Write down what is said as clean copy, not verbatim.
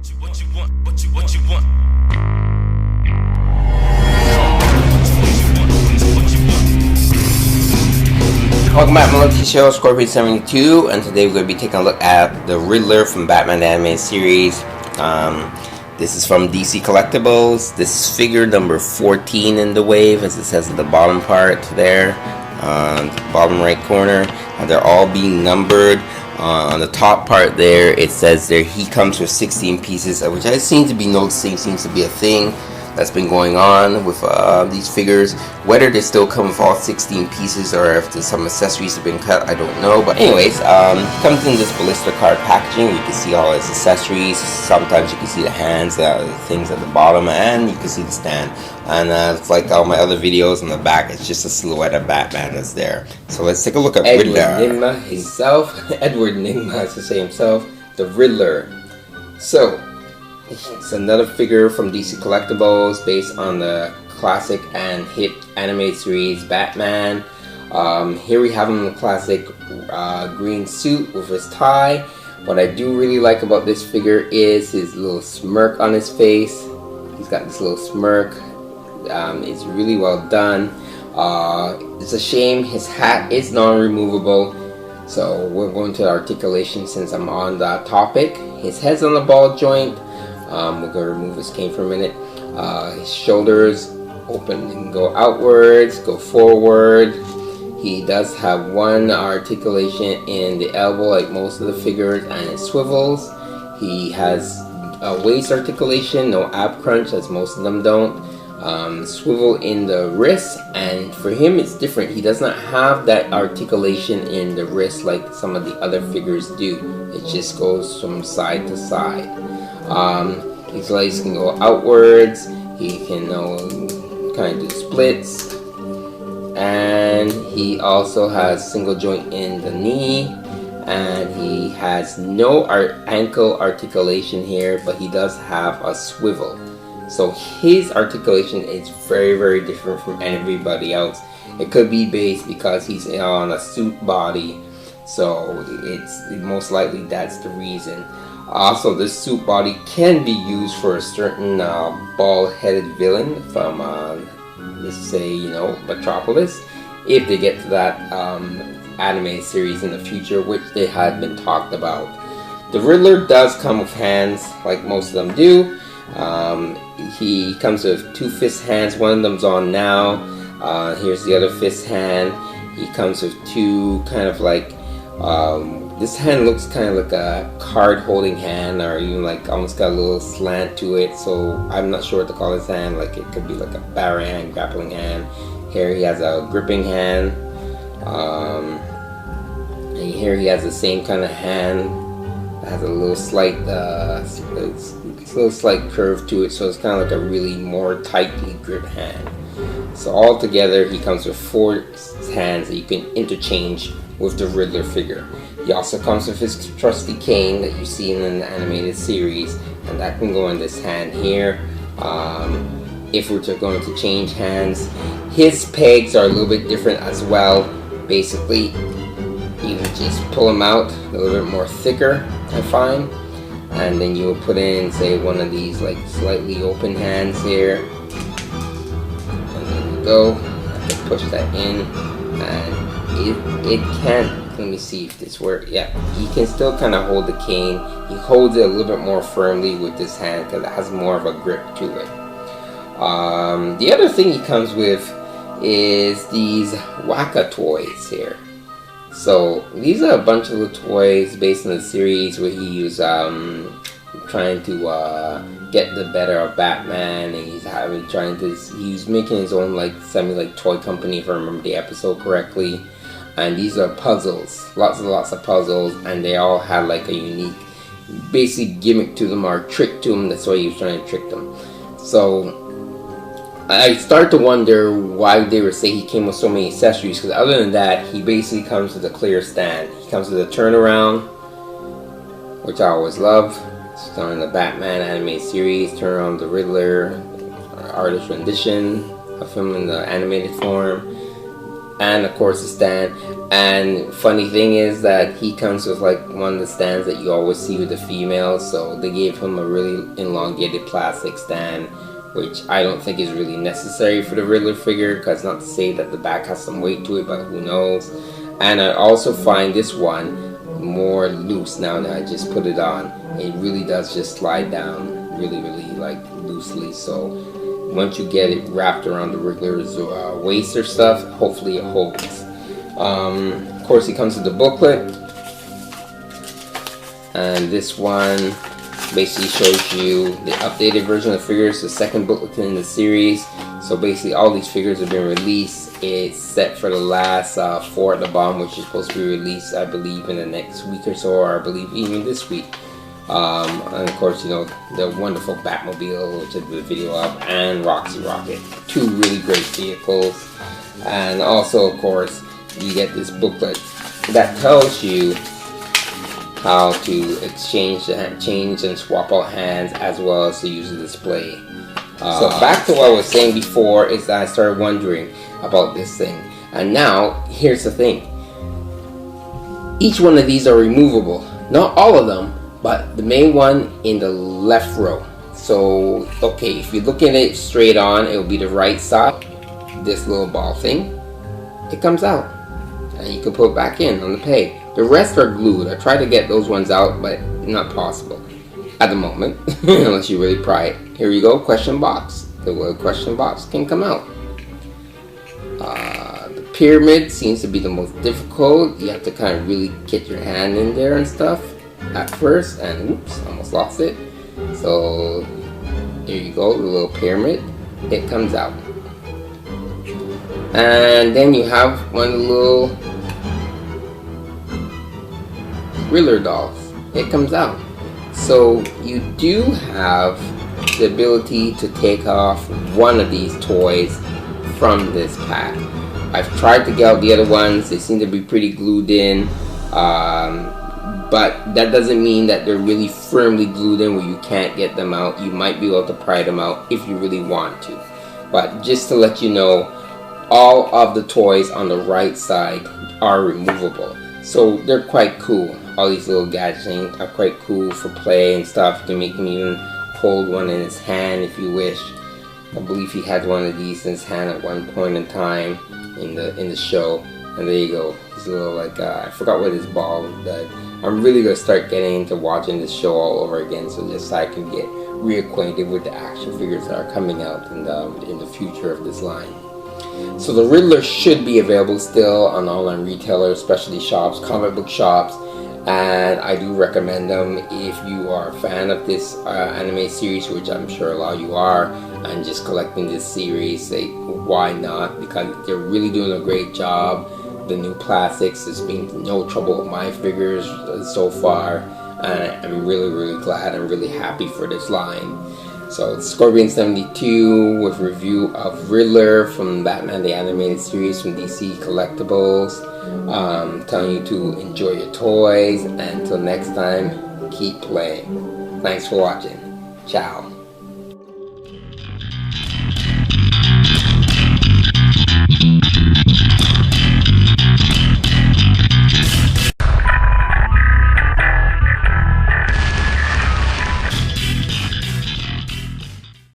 Welcome back, my lovely show, Scorpion72, and today we're going to be taking a look at the Riddler from Batman the Animated Series. This is from DC Collectibles. This is figure number 14 in the wave, as it says at the bottom part there, the bottom right corner. They're all being numbered. On the top part there, it says there he comes with 16 pieces, which I seem to be noticing seems to be a thing that's been going on with these figures. Whether they still come with all 16 pieces or if there's some accessories have been cut, I don't know. But anyways, comes in this blister card packaging. You can see all his accessories. Sometimes you can see the hands, the things at the bottom, and you can see the stand. And it's like all my other videos on the back, it's just a silhouette of Batman that's there. So let's take a look at Riddler. Enigma himself, Edward Enigma, as to say himself, the Riddler. So it's another figure from DC Collectibles based on the classic and hit animated series Batman. Here we have him in the classic green suit with his tie. What I do really like about this figure is his little smirk on his face. He's got this little smirk. It's really well done. It's a shame his hat is non-removable. So we're going to articulation since I'm on that topic. His head's on the ball joint. We're going to remove his cane for a minute. His shoulders open and go outwards, go forward. He does have one articulation in the elbow like most of the figures, and it swivels. He has a waist articulation, no ab crunch as most of them don't. Swivel in the wrist, and for him it's different. He does not have that articulation in the wrist like some of the other figures do. It just goes from side to side. His legs can go outwards. He can kind of do splits, and he also has single joint in the knee, and he has no ankle articulation here, but he does have a swivel. So his articulation is very, very different from everybody else. It could be based because he's on a suit body, so it's most likely that's the reason. Also, this suit body can be used for a certain bald-headed villain from, let's say, Metropolis, if they get to that anime series in the future, which they had been talked about. The Riddler does come with hands, like most of them do. He comes with two fist hands. One of them's on now. Here's the other fist hand. He comes with two kind of like this hand looks kind of like a card holding hand, or even like almost got a little slant to it, so I'm not sure what to call his hand. Like it could be like a barra hand, grappling hand. Here he has a gripping hand, and here he has the same kind of hand that has a little slight slight curve to it, so it's kind of like a really more tightly gripped hand. So all together he comes with 4 hands that you can interchange with the Riddler figure. He also comes with his trusty cane that you see in the animated series, and that can go in this hand here. If we're going to change hands, his pegs are a little bit different as well. Basically, you would just pull them out a little bit more thicker, I find, and then you will put in, say, one of these like slightly open hands here, and then you go, push that in, and it can't. Let me see if this works. Yeah, he can still kind of hold the cane. He holds it a little bit more firmly with this hand because it has more of a grip to it. The other thing he comes with is these Waka toys here. So these are a bunch of little toys based on the series where he was trying to get the better of Batman, and he's making his own like semi toy company, if I remember the episode correctly. And these are puzzles, lots and lots of puzzles, and they all have like a unique basic gimmick to them or trick to them. That's why he was trying to trick them. So I start to wonder why they were saying he came with so many accessories, because other than that, he basically comes with a clear stand. He comes with a turnaround, which I always love. It's on the Batman anime series, turn around the Riddler, artist rendition of him in the animated form. and of course the stand. And funny thing is that he comes with like one of the stands that you always see with the females, so they gave him a really elongated plastic stand, which I don't think is really necessary for the Riddler figure, because not to say that the back has some weight to it, but who knows. And I also find this one more loose now that I just put it on. It really does just slide down really like loosely, so once you get it wrapped around the Riddler's waist or stuff, hopefully it holds. Of course, it comes with the booklet, and this one basically shows you the updated version of the figures, the second booklet in the series. So basically all these figures have been released. It's set for the last 4 at the bottom, which is supposed to be released, I believe, in the next week or so, or I believe even this week. And of course, you know, the wonderful Batmobile, which I did a video of, and Roxy Rocket. 2 really great vehicles. And also, of course, you get this booklet that tells you how to exchange change and swap out hands, as well as to use the display. So back to what I was saying before, is that I started wondering about this thing. And now, here's the thing. Each one of these are removable. Not all of them, but the main one in the left row. So, okay, if you're looking at it straight on, it will be the right side. This little ball thing, it comes out. And you can put it back in on the peg. The rest are glued. I tried to get those ones out, but not possible at the moment, unless you really pry it. Here you go, question box. The little question box can come out. The pyramid seems to be the most difficult. You have to kind of really get your hand in there and stuff at first, and oops, almost lost it. So here you go, the little pyramid. It comes out. And then you have one of the little Riddler dolls. It comes out. So you do have the ability to take off one of these toys from this pack. I've tried to get out the other ones. They seem to be pretty glued in, but that doesn't mean that they're really firmly glued in where you can't get them out. You might be able to pry them out if you really want to. But just to let you know, all of the toys on the right side are removable. So they're quite cool. All these little gadgets are quite cool for play and stuff. You can make him even hold one in his hand if you wish. I believe he had one of these in his hand at one point in time in the show. And there you go. He's a little like I forgot what his ball did. I'm really gonna start getting into watching this show all over again, so just so I can get reacquainted with the action figures that are coming out in the future of this line. So the Riddler should be available still on online retailers, specialty shops, comic book shops, and I do recommend them if you are a fan of this anime series, which I'm sure a lot of you are, and just collecting this series. Why not? Because they're really doing a great job. The new plastics has been no trouble with my figures so far, and I'm really glad. I'm really happy for this line. So Scorpion72 with review of Riddler from Batman the Animated Series from DC Collectibles. Telling you to enjoy your toys. Until next time, keep playing. Thanks for watching. Ciao.